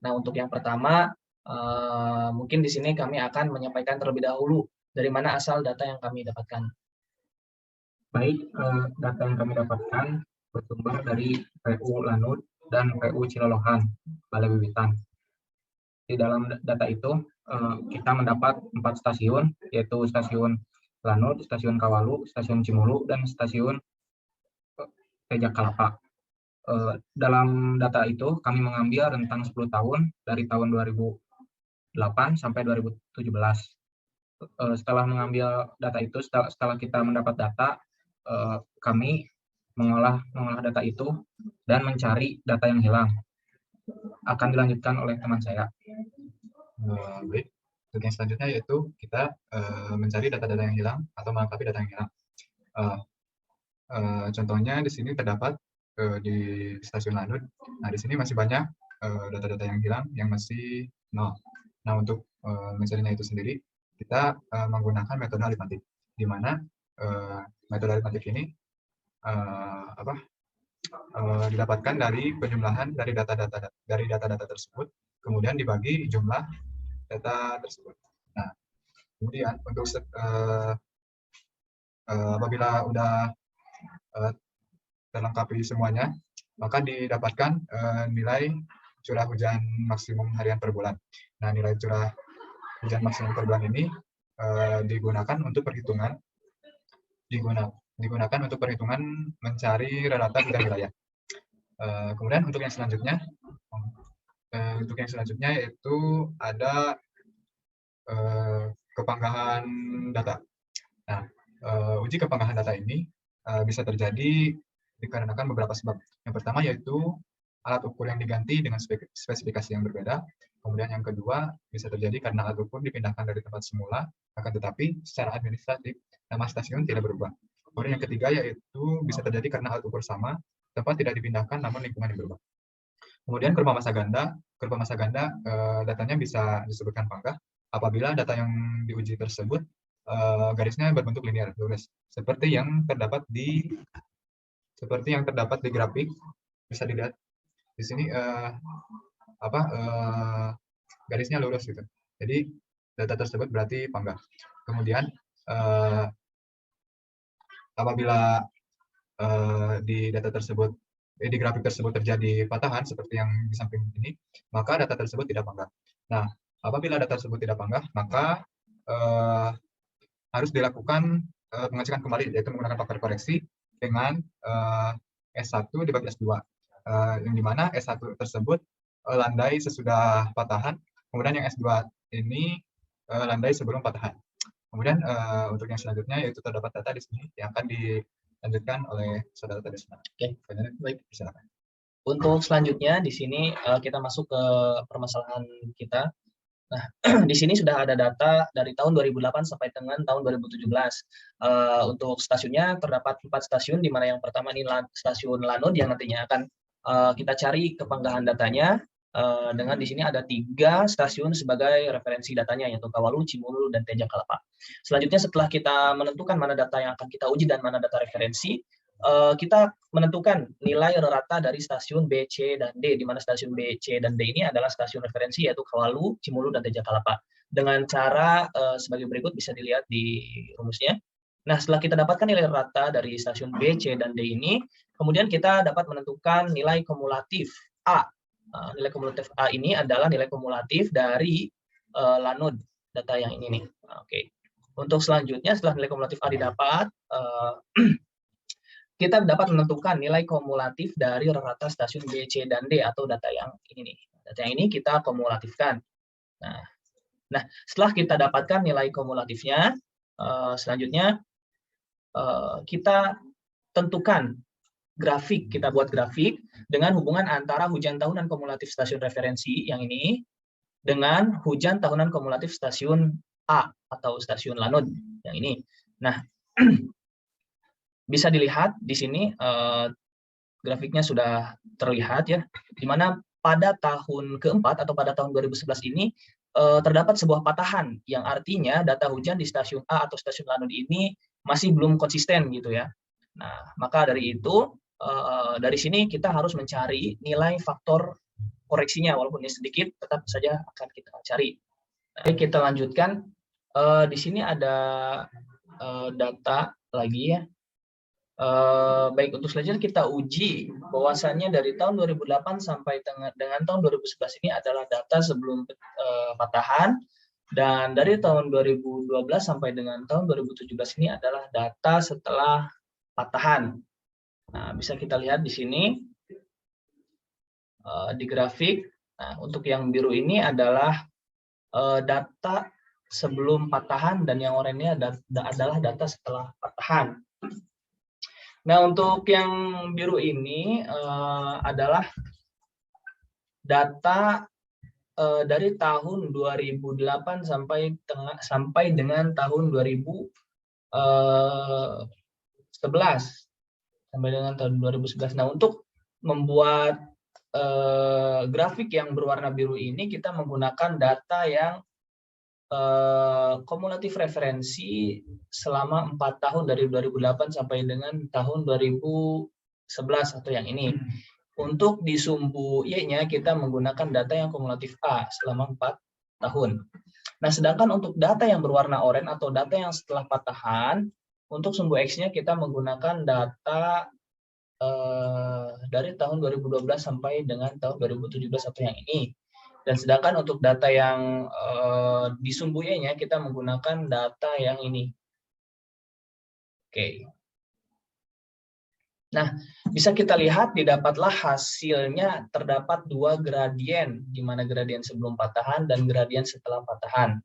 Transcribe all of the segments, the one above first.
Nah, untuk yang pertama, mungkin di sini kami akan menyampaikan terlebih dahulu dari mana asal data yang kami dapatkan. Baik, data yang kami dapatkan bersumber dari PU Lanut dan PU Cilolohan, Balai Wiwitan. Di dalam data itu, kita mendapat 4 stasiun, yaitu stasiun Lanut, stasiun Kawalu, stasiun Cimulu, dan stasiun Teja Kalapa. Dalam data itu, kami mengambil rentang 10 tahun dari tahun 2008 sampai 2017. Setelah mengambil data itu, setelah kita mendapat data, kami mengolah data itu dan mencari data yang hilang. Akan dilanjutkan oleh teman saya. Baik, untuk yang selanjutnya yaitu kita mencari data-data yang hilang atau melengkapi data yang hilang. Contohnya di sini terdapat di stasiun Lanut. Nah, di sini masih banyak data-data yang hilang yang masih nol. Nah, untuk mencarinya itu sendiri, kita menggunakan metode aritmatik, di mana metode aritmatik ini didapatkan dari penjumlahan dari data-data tersebut, kemudian dibagi jumlah data tersebut. Nah, kemudian untuk apabila udah terlengkapi semuanya, maka didapatkan nilai curah hujan maksimum harian per bulan. Nah, nilai curah hujan maksimum per bulan ini digunakan untuk perhitungan mencari rata hujan wilayah. Kemudian untuk yang selanjutnya yaitu ada kepanggahan data. Nah, uji kepanggahan data ini bisa terjadi dikarenakan beberapa sebab. Yang pertama yaitu alat ukur yang diganti dengan spesifikasi yang berbeda. Kemudian yang kedua bisa terjadi karena alat ukur dipindahkan dari tempat semula, akan tetapi secara administratif nama stasiun tidak berubah. Kemudian yang ketiga yaitu bisa terjadi karena alat ukur sama, tempat tidak dipindahkan namun lingkungan yang berubah. Kemudian kurva massa ganda datanya bisa disebutkan panggah apabila data yang diuji tersebut garisnya berbentuk linear, lurus, seperti yang terdapat di grafik. Bisa dilihat di sini garisnya lurus gitu. Jadi data tersebut berarti panggah. Kemudian apabila di grafik tersebut terjadi patahan seperti yang di samping ini, maka data tersebut tidak panggah. Nah, apabila data tersebut tidak panggah, maka harus dilakukan pengecekan kembali, yaitu menggunakan faktor koreksi dengan S1 dibagi S2, yang dimana S1 tersebut landai sesudah patahan, kemudian yang S2 ini landai sebelum patahan. Kemudian untuk yang selanjutnya yaitu terdapat data di sini yang akan dilanjutkan oleh saudara tadi. Oke, baik, silakan. Untuk selanjutnya di sini kita masuk ke permasalahan kita. Nah, di sini sudah ada data dari tahun 2008 sampai dengan tahun 2017. Untuk stasiunnya terdapat 4 stasiun, di mana yang pertama ini stasiun Lanut yang nantinya akan kita cari kepanggahan datanya. Dengan di sini ada 3 stasiun sebagai referensi datanya, yaitu Kawalu, Cimulu, dan Teja Kalapa. Selanjutnya setelah kita menentukan mana data yang akan kita uji dan mana data referensi, kita menentukan nilai rata dari stasiun B, C, dan D, di mana stasiun B, C, dan D ini adalah stasiun referensi, yaitu Kawalu, Cimulu, dan Teja Kalapa. Dengan cara sebagai berikut, bisa dilihat di rumusnya. Nah, setelah kita dapatkan nilai rata dari stasiun B, C, dan D ini, kemudian kita dapat menentukan nilai kumulatif A. Nilai kumulatif A ini adalah nilai kumulatif dari Lanut, data yang ini nih. Oke. Untuk selanjutnya, setelah nilai kumulatif A didapat, kita dapat menentukan nilai kumulatif dari rata stasiun B, C, dan D atau data yang ini nih. Data yang ini kita kumulatifkan. Nah, setelah kita dapatkan nilai kumulatifnya, selanjutnya kita tentukan grafik, kita buat grafik dengan hubungan antara hujan tahunan kumulatif stasiun referensi yang ini dengan hujan tahunan kumulatif stasiun A atau stasiun Lanut yang ini. Nah, bisa dilihat di sini grafiknya sudah terlihat ya, di mana pada tahun keempat atau pada tahun 2011 ini terdapat sebuah patahan yang artinya data hujan di stasiun A atau stasiun Lanut ini masih belum konsisten gitu ya. Nah, maka dari itu dari sini kita harus mencari nilai faktor koreksinya, walaupun ini sedikit, tetap saja akan kita cari. Nah, kita lanjutkan. Di sini ada data lagi ya. Baik, untuk selanjutnya kita uji bahwasannya dari tahun 2008 sampai dengan tahun 2011 ini adalah data sebelum patahan, dan dari tahun 2012 sampai dengan tahun 2017 ini adalah data setelah patahan. Nah, bisa kita lihat di sini di grafik. Nah, untuk yang biru ini adalah data sebelum patahan, dan yang oranye adalah data setelah patahan. Nah, untuk yang biru ini adalah data dari tahun 2008 sampai dengan tahun 2011. Sampai dengan tahun 2011. Nah, untuk membuat grafik yang berwarna biru ini, kita menggunakan data yang kumulatif referensi selama 4 tahun dari 2008 sampai dengan tahun 2011 atau yang ini. Untuk di sumbu Y-nya kita menggunakan data yang kumulatif A selama 4 tahun. Nah, sedangkan untuk data yang berwarna oranye atau data yang setelah patahan, untuk sumbu X-nya kita menggunakan data dari tahun 2012 sampai dengan tahun 2017 atau yang ini. Dan sedangkan untuk data yang di sumbu Y-nya kita menggunakan data yang ini. Oke. Nah, bisa kita lihat didapatlah hasilnya terdapat 2 gradien, di mana gradien sebelum patahan dan gradien setelah patahan.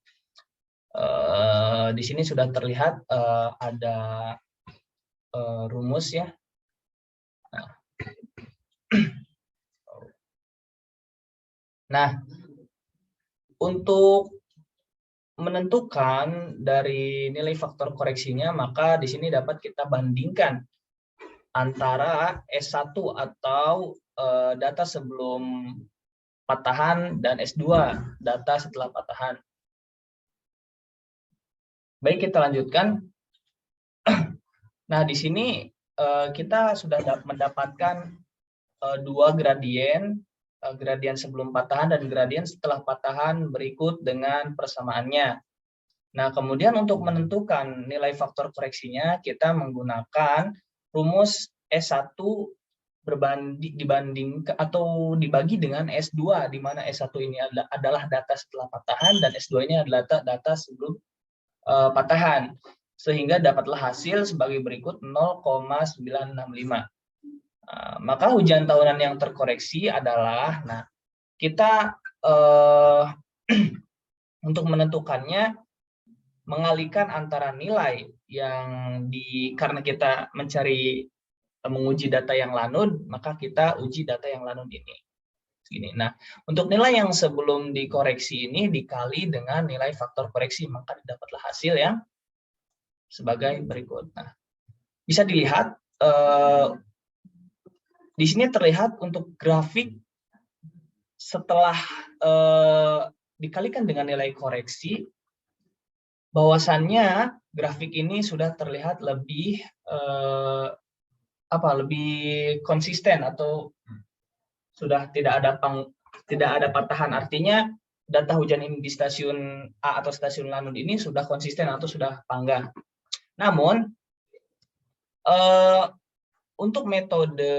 Di sini sudah terlihat ada rumus ya. Nah, untuk menentukan dari nilai faktor koreksinya, maka di sini dapat kita bandingkan antara S1 atau data sebelum patahan dan S2 data setelah patahan. Baik, kita lanjutkan. Nah, di sini kita sudah mendapatkan 2 gradien, gradien sebelum patahan dan gradien setelah patahan berikut dengan persamaannya. Nah, kemudian untuk menentukan nilai faktor koreksinya, kita menggunakan rumus S1 dibagi dengan S2, di mana S1 ini adalah data setelah patahan dan S2 ini adalah data sebelum patahan. Sehingga dapatlah hasil sebagai berikut 0,965. Maka hujan tahunan yang terkoreksi adalah, nah, kita untuk menentukannya mengalihkan antara nilai yang karena kita menguji data yang lanun, maka kita uji data yang lanun ini. Segini. Nah, untuk nilai yang sebelum dikoreksi ini dikali dengan nilai faktor koreksi, maka didapatlah hasil yang sebagai berikut. Nah, bisa dilihat di sini terlihat untuk grafik setelah dikalikan dengan nilai koreksi, bahwasannya grafik ini sudah terlihat lebih konsisten atau sudah tidak ada patahan. Artinya data hujan ini di stasiun A atau stasiun Lanun ini sudah konsisten atau sudah panggang. Namun untuk metode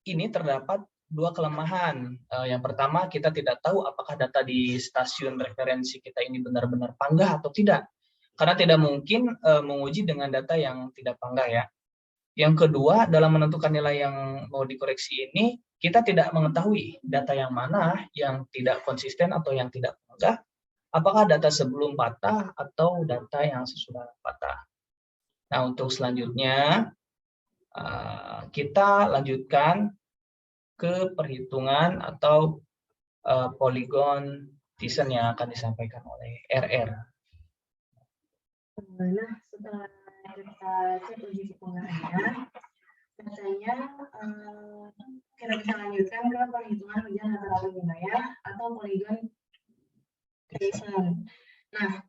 ini terdapat 2 kelemahan. Yang pertama, kita tidak tahu apakah data di stasiun referensi kita ini benar-benar panggah atau tidak. Karena tidak mungkin menguji dengan data yang tidak panggah ya. Yang kedua, dalam menentukan nilai yang mau dikoreksi ini, kita tidak mengetahui data yang mana yang tidak konsisten atau yang tidak panggah. Apakah data sebelum patah atau data yang sesudah patah. Nah, untuk selanjutnya, kita lanjutkan ke perhitungan atau polygon Thiessen yang akan disampaikan oleh RR. Nah, setelah kita cek uji kepengaruhannya, biasanya kita bisa lanjutkan ke perhitungan hujan rata-rata wilayah atau polygon Thiessen. Nah,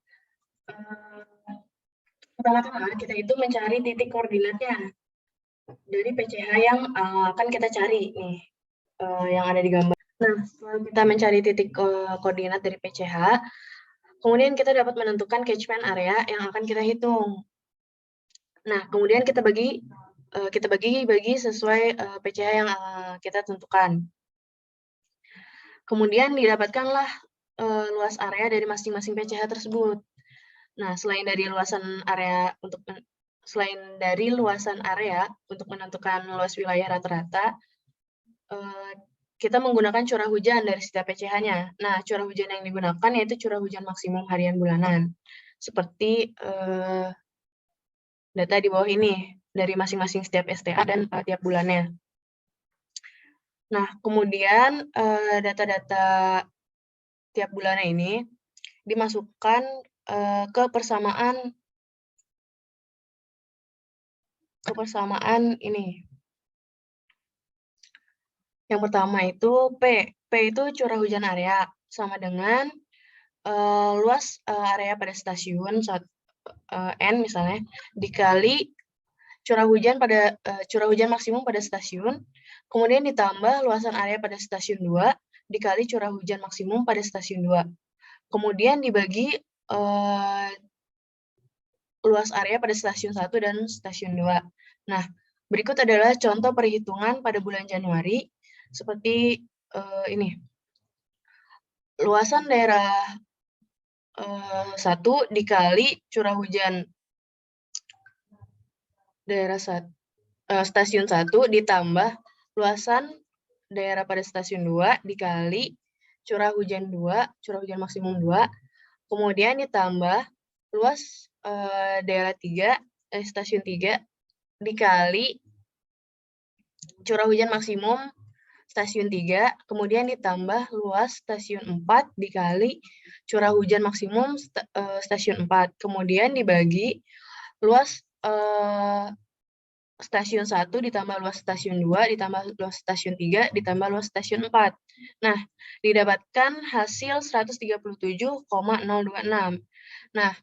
pertama-tama kita itu mencari titik koordinatnya dari PCH yang akan kita cari nih, yang ada di gambar. Nah, setelah kita mencari titik koordinat dari PCH, kemudian kita dapat menentukan catchment area yang akan kita hitung. Nah, kemudian kita bagi sesuai PCH yang kita tentukan. Kemudian didapatkanlah luas area dari masing-masing PCH tersebut. Nah, selain dari luasan area untuk menentukan luas wilayah rata-rata, kita menggunakan curah hujan dari setiap PCH-nya. Nah, curah hujan yang digunakan yaitu curah hujan maksimum harian bulanan. Seperti data di bawah ini, dari masing-masing setiap STA dan tiap bulannya. Nah, kemudian data-data tiap bulannya ini dimasukkan ke persamaan ini. Yang pertama itu P. P itu curah hujan area, sama dengan luas area pada stasiun N misalnya, dikali curah hujan maksimum pada stasiun, kemudian ditambah luasan area pada stasiun 2, dikali curah hujan maksimum pada stasiun 2. Kemudian dibagi luas area pada stasiun 1 dan stasiun 2. Nah, berikut adalah contoh perhitungan pada bulan Januari, seperti ini. Luasan daerah 1 dikali curah hujan daerah stasiun 1 ditambah luasan daerah pada stasiun 2 dikali curah hujan maksimum 2, kemudian ditambah luas daerah stasiun 3 dikali curah hujan maksimum stasiun 3, kemudian ditambah luas stasiun 4 dikali curah hujan maksimum stasiun 4, kemudian dibagi luas stasiun 1 ditambah luas stasiun 2 ditambah luas stasiun 3 ditambah luas stasiun 4. Nah, didapatkan hasil 137,026. Nah,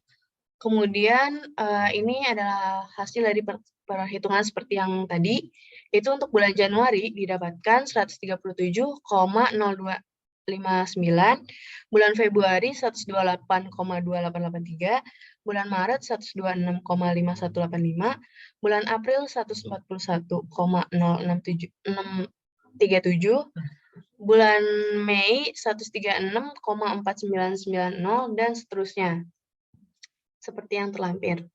kemudian ini adalah hasil dari perhitungan seperti yang tadi. Itu untuk bulan Januari didapatkan 137,0259, bulan Februari 128,2883, bulan Maret 126,5185, bulan April 141,0637, bulan Mei 136,4990, dan seterusnya. Seperti yang terlampir.